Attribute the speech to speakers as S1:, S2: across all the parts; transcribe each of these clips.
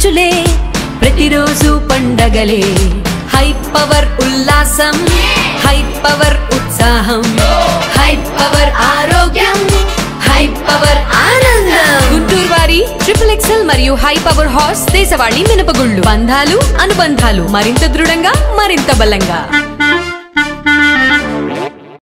S1: ఖర్చులే ప్రతిరోజు పండగలే high power ఉల్లాసం హై పవర్ ఉత్సాహం హై పవర్ ఆరోగ్యం హై పవర్ ఆనందం గుంటూరు వారి XXL మరియు హై పవర్ హార్స్ దేశవాళీ మినపగుళ్ళు బంధాలు అనుబంధాలు మరింత దృఢంగా మరింత బలంగా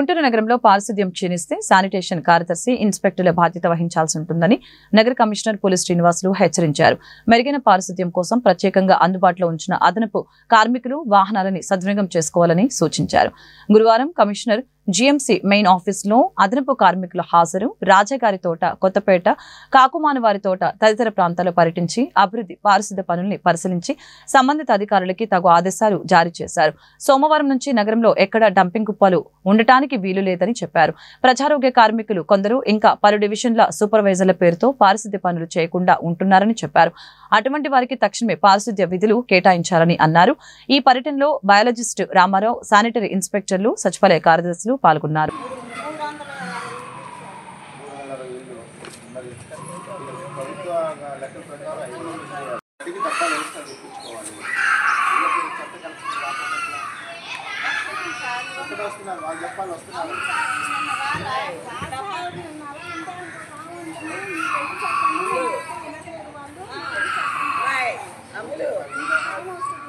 S1: గుంటూరు నగరంలో పారిశుద్ధ్యం క్షీణిస్తే శానిటేషన్ కార్యదర్శి ఇన్స్పెక్టర్ల బాధ్యత వహించాల్సి ఉంటుందని నగర కమిషనర్ పోలీస్ శ్రీనివాసులు హెచ్చరించారు. మెరుగైన పారిశుద్ధ్యం కోసం ప్రత్యేకంగా అందుబాటులో ఉంచిన అదనపు కార్మికులు వాహనాలని సద్వినియోగం చేసుకోవాలని సూచించారు. గురువారం కమిషనర్ జీఎంసీ మెయిన్ ఆఫీస్ లో అదనపు కార్మికుల హాజరు, రాజాగారి తోట, కొత్తపేట, కాకుమానవారి తోట తదితర ప్రాంతాల్లో పర్యటించి అభివృద్ధి పారిశుద్ధ్య పనుల్ని పరిశీలించి సంబంధిత అధికారులకి తగు ఆదేశాలు జారీ చేశారు. సోమవారం నుంచి నగరంలో ఎక్కడ డంపింగ్ కుప్పలు ఉండటానికి వీలు లేదని చెప్పారు. ప్రజారోగ్య కార్మికులు కొందరు ఇంకా పలు డివిజన్ల సూపర్వైజర్ల పేరుతో పారిశుద్ధ్య పనులు చేయకుండా ఉంటున్నారని చెప్పారు. అటువంటి వారికి తక్షణమే పారిశుద్ధ్య విధులు కేటాయించాలని అన్నారు. ఈ పర్యటనలో బయాలజిస్ట్ రామారావు, శానిటరీ ఇన్స్పెక్టర్లు, సచివాలయ కార్యదర్శులు పాల్గొన్నారు.
S2: Right.